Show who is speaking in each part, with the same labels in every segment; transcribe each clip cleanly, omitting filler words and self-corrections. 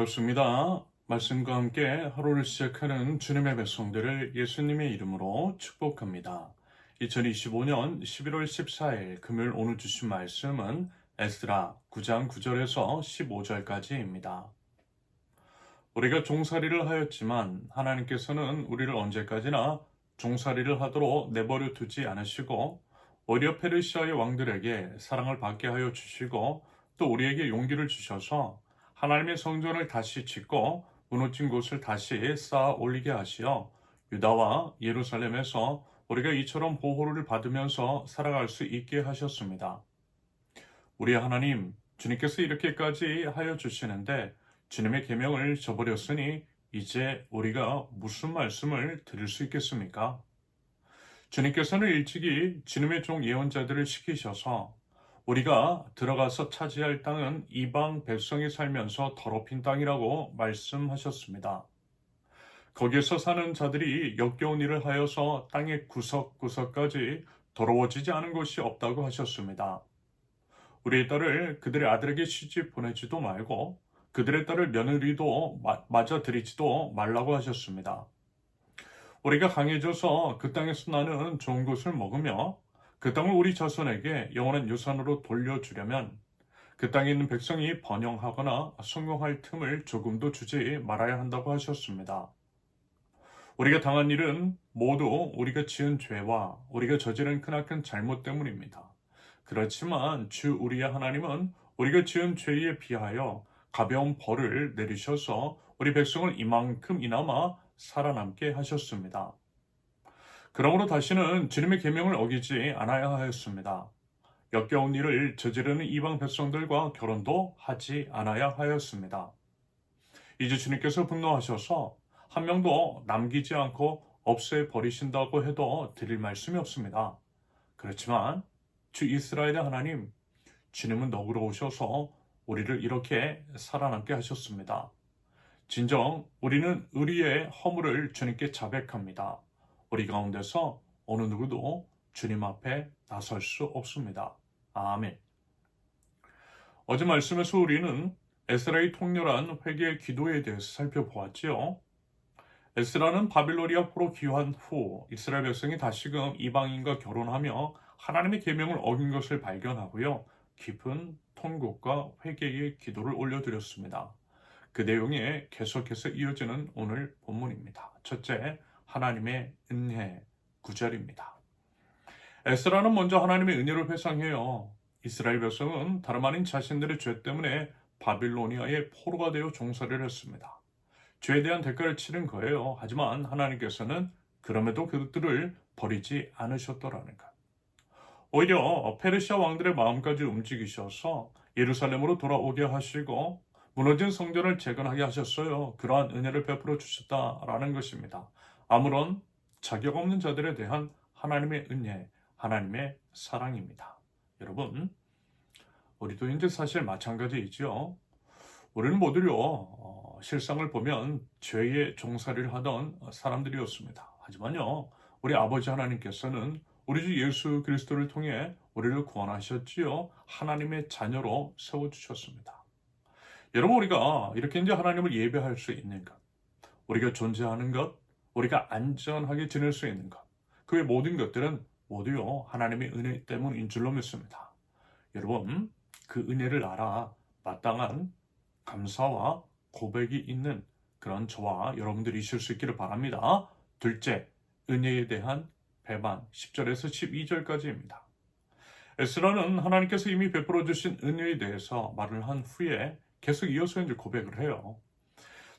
Speaker 1: 반갑습니다. 말씀과 함께 하루를 시작하는 주님의 백성들을 예수님의 이름으로 축복합니다. 2025년 11월 14일 금요일 오늘 주신 말씀은 에스라 9장 9절에서 15절까지입니다. 우리가 종살이를 하였지만 하나님께서는 우리를 언제까지나 종살이를 하도록 내버려 두지 않으시고 오히려 페르시아의 왕들에게 사랑을 받게 하여 주시고 또 우리에게 용기를 주셔서 하나님의 성전을 다시 짓고 무너진 곳을 다시 쌓아 올리게 하시어 유다와 예루살렘에서 우리가 이처럼 보호를 받으면서 살아갈 수 있게 하셨습니다. 우리 하나님, 주님께서 이렇게까지 하여 주시는데 주님의 계명을 저버렸으니 이제 우리가 무슨 말씀을 드릴 수 있겠습니까? 주님께서는 일찍이 주님의 종 예언자들을 시키셔서 우리가 들어가서 차지할 땅은 이방 백성이 살면서 더럽힌 땅이라고 말씀하셨습니다. 거기에서 사는 자들이 역겨운 일을 하여서 땅의 구석구석까지 더러워지지 않은 곳이 없다고 하셨습니다. 우리의 딸을 그들의 아들에게 시집 보내지도 말고 그들의 딸을 며느리도 맞아들이지도 말라고 하셨습니다. 우리가 강해져서 그 땅에서 나는 좋은 것을 먹으며 그 땅을 우리 자손에게 영원한 유산으로 돌려주려면 그 땅에 있는 백성이 번영하거나 성공할 틈을 조금도 주지 말아야 한다고 하셨습니다. 우리가 당한 일은 모두 우리가 지은 죄와 우리가 저지른 크나큰 잘못 때문입니다. 그렇지만 주 우리의 하나님은 우리가 지은 죄에 비하여 가벼운 벌을 내리셔서 우리 백성을 이만큼이나마 살아남게 하셨습니다. 그러므로 다시는 주님의 계명을 어기지 않아야 하였습니다. 역겨운 일을 저지르는 이방 백성들과 결혼도 하지 않아야 하였습니다. 이제 주님께서 분노하셔서 한 명도 남기지 않고 없애버리신다고 해도 드릴 말씀이 없습니다. 그렇지만 주 이스라엘의 하나님, 주님은 너그러우셔서 우리를 이렇게 살아남게 하셨습니다. 진정 우리는 의리의 허물을 주님께 자백합니다. 우리 가운데서 어느 누구도 주님 앞에 나설 수 없습니다. 아멘. 어제 말씀에서 우리는 에스라의 통렬한 회개의 기도에 대해서 살펴보았지요. 에스라는 바빌로니아 포로 귀환 후 이스라엘 백성이 다시금 이방인과 결혼하며 하나님의 계명을 어긴 것을 발견하고요. 깊은 통곡과 회개의 기도를 올려드렸습니다. 그 내용에 계속해서 이어지는 오늘 본문입니다. 첫째, 하나님의 은혜 9절입니다. 에스라는 먼저 하나님의 은혜를 회상해요. 이스라엘 백성은 다름 아닌 자신들의 죄 때문에 바빌로니아의 포로가 되어 종살이를 했습니다. 죄에 대한 대가를 치른 거예요. 하지만 하나님께서는 그럼에도 그들을 버리지 않으셨더라는 것. 오히려 페르시아 왕들의 마음까지 움직이셔서 예루살렘으로 돌아오게 하시고 무너진 성전을 재건하게 하셨어요. 그러한 은혜를 베풀어 주셨다라는 것입니다. 아무런 자격 없는 자들에 대한 하나님의 은혜, 하나님의 사랑입니다. 여러분, 우리도 이제 사실 마찬가지이죠. 우리는 모두요, 실상을 보면 죄의 종살이를 하던 사람들이었습니다. 하지만요, 우리 아버지 하나님께서는 우리 주 예수 그리스도를 통해 우리를 구원하셨지요. 하나님의 자녀로 세워주셨습니다. 여러분, 우리가 이렇게 이제 하나님을 예배할 수 있는 것, 우리가 존재하는 것, 우리가 안전하게 지낼 수 있는 것, 그 외 모든 것들은 모두요, 하나님의 은혜 때문인 줄로 믿습니다. 여러분, 그 은혜를 알아 마땅한 감사와 고백이 있는 그런 저와 여러분들이 있을 수 있기를 바랍니다. 둘째, 은혜에 대한 배반 10절에서 12절까지입니다. 에스라는 하나님께서 이미 베풀어 주신 은혜에 대해서 말을 한 후에 계속 이어서 이제 고백을 해요.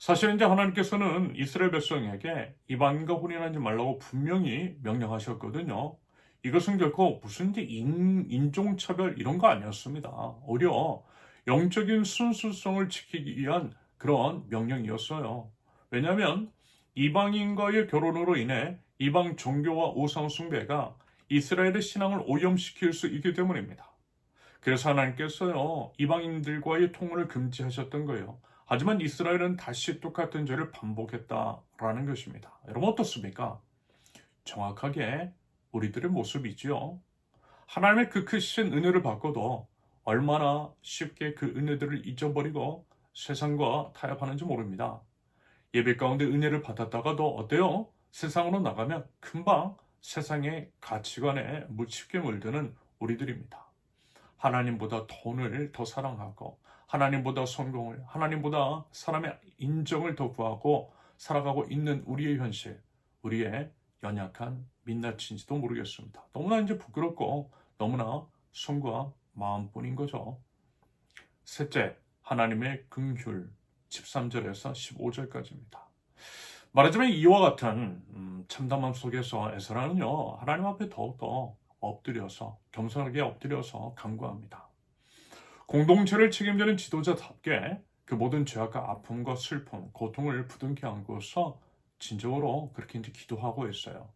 Speaker 1: 사실 이제 하나님께서는 이스라엘 백성에게 이방인과 혼인하지 말라고 분명히 명령하셨거든요. 이것은 결코 무슨 이제 인종차별 이런 거 아니었습니다. 오히려 영적인 순수성을 지키기 위한 그런 명령이었어요. 왜냐하면 이방인과의 결혼으로 인해 이방 종교와 우상 숭배가 이스라엘의 신앙을 오염시킬 수 있기 때문입니다. 그래서 하나님께서요, 이방인들과의 통혼을 금지하셨던 거예요. 하지만 이스라엘은 다시 똑같은 죄를 반복했다라는 것입니다. 여러분 어떻습니까? 정확하게 우리들의 모습이지요. 하나님의 그 크신 은혜를 받고도 얼마나 쉽게 그 은혜들을 잊어버리고 세상과 타협하는지 모릅니다. 예배 가운데 은혜를 받았다가도 어때요? 세상으로 나가면 금방 세상의 가치관에 묻히게 물드는 우리들입니다. 하나님보다 돈을 더 사랑하고 하나님보다 성공을, 하나님보다 사람의 인정을 더 구하고 살아가고 있는 우리의 현실, 우리의 연약한 민낯인지도 모르겠습니다. 너무나 이제 부끄럽고 너무나 손과 마음뿐인 거죠. 셋째, 하나님의 긍휼 13절에서 15절까지입니다. 말하자면 이와 같은 참담함 속에서 에스라는요, 하나님 앞에 더욱더 엎드려서 겸손하게 엎드려서 간구합니다. 공동체를 책임지는 지도자답게 그 모든 죄악과 아픔과 슬픔, 고통을 부둥켜 안고서 진정으로 그렇게 이제 기도하고 있어요.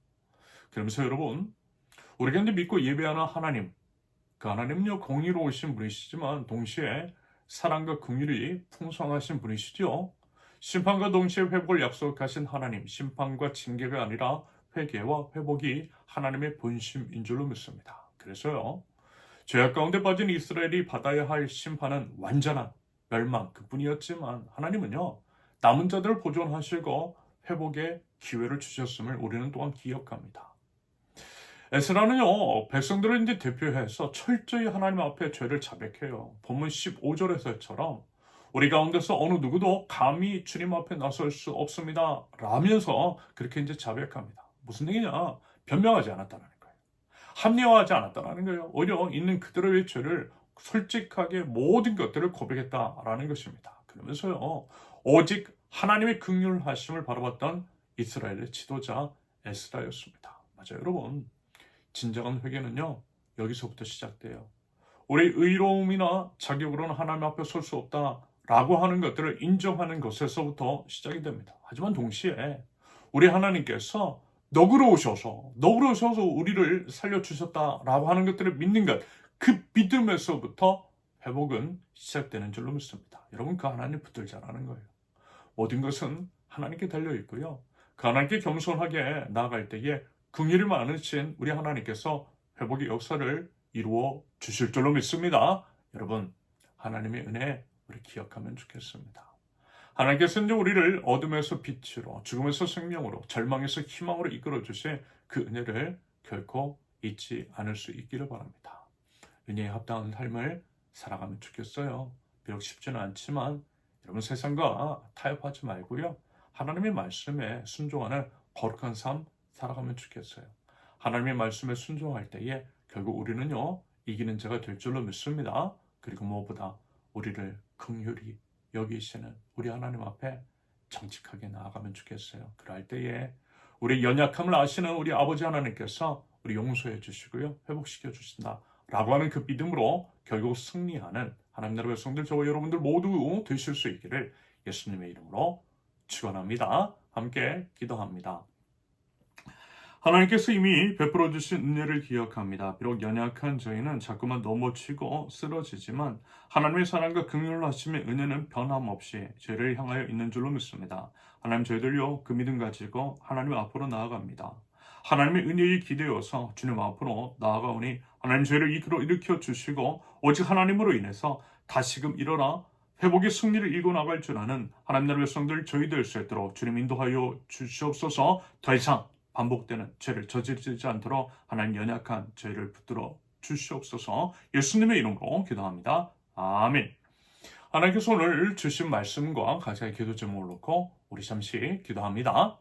Speaker 1: 그러면서 여러분, 우리가 이제 믿고 예배하는 하나님, 그 하나님은요 공의로우신 분이시지만 동시에 사랑과 긍휼이 풍성하신 분이시죠. 심판과 동시에 회복을 약속하신 하나님, 심판과 징계가 아니라 회개와 회복이 하나님의 본심인 줄로 믿습니다. 그래서요, 죄악 가운데 빠진 이스라엘이 받아야 할 심판은 완전한 멸망 그뿐이었지만 하나님은요, 남은 자들을 보존하시고 회복의 기회를 주셨음을 우리는 또한 기억합니다. 에스라는요, 백성들을 이제 대표해서 철저히 하나님 앞에 죄를 자백해요. 본문 15절에서처럼 우리 가운데서 어느 누구도 감히 주님 앞에 나설 수 없습니다. 라면서 그렇게 이제 자백합니다. 무슨 얘기냐? 변명하지 않았다는 거예요. 합리화하지 않았다는 거예요. 오히려 있는 그대로의 죄를 솔직하게 모든 것들을 고백했다라는 것입니다. 그러면서요, 오직 하나님의 긍휼하심을 바라봤던 이스라엘의 지도자 에스라였습니다. 맞아요, 여러분. 진정한 회개는요, 여기서부터 시작돼요. 우리 의로움이나 자격으로는 하나님 앞에 설 수 없다라고 하는 것들을 인정하는 것에서부터 시작이 됩니다. 하지만 동시에 우리 하나님께서 너그러우셔서 우리를 살려주셨다라고 하는 것들을 믿는 것, 그 믿음에서부터 회복은 시작되는 줄로 믿습니다. 여러분, 그 하나님 붙들자라는 거예요. 모든 것은 하나님께 달려 있고요. 그 하나님께 겸손하게 나아갈 때에 긍휼이 많으신 우리 하나님께서 회복의 역사를 이루어 주실 줄로 믿습니다. 여러분, 하나님의 은혜 우리 기억하면 좋겠습니다. 하나님께서 이제 우리를 어둠에서 빛으로, 죽음에서 생명으로, 절망에서 희망으로 이끌어 주신 그 은혜를 결코 잊지 않을 수 있기를 바랍니다. 은혜에 합당한 삶을 살아가면 좋겠어요. 비록 쉽지는 않지만 여러분, 세상과 타협하지 말고요, 하나님의 말씀에 순종하는 거룩한 삶 살아가면 좋겠어요. 하나님의 말씀에 순종할 때에 결국 우리는요, 이기는 자가 될 줄로 믿습니다. 그리고 무엇보다 우리를 긍휼히 여기시는 우리 하나님 앞에 정직하게 나아가면 좋겠어요. 그럴 때에 우리 연약함을 아시는 우리 아버지 하나님께서 우리 용서해 주시고요, 회복시켜 주신다 라고 하는 그 믿음으로 결국 승리하는 하나님 나라 백성들, 저와 여러분들 모두 되실 수 있기를 예수님의 이름으로 축원합니다. 함께 기도합니다. 하나님께서 이미 베풀어 주신 은혜를 기억합니다. 비록 연약한 저희는 자꾸만 넘어지고 쓰러지지만 하나님의 사랑과 긍휼하심의 은혜는 변함없이 저희를 향하여 있는 줄로 믿습니다. 하나님, 저희들요 그 믿음 가지고 하나님 앞으로 나아갑니다. 하나님의 은혜에 기대어서 주님 앞으로 나아가오니 하나님, 저희를 일으켜 주시고 오직 하나님으로 인해서 다시금 일어나 회복의 승리를 이고 나갈 줄 아는 하나님 나라의 백성들 저희 될 수 있도록 주님 인도하여 주시옵소서. 더 이상 반복되는 죄를 저지르지 않도록 하나님 연약한 저희를 붙들어 주시옵소서. 예수님의 이름으로 기도합니다. 아멘. 하나님께서 오늘 주신 말씀과 각자의 기도 제목을 놓고 우리 잠시 기도합니다.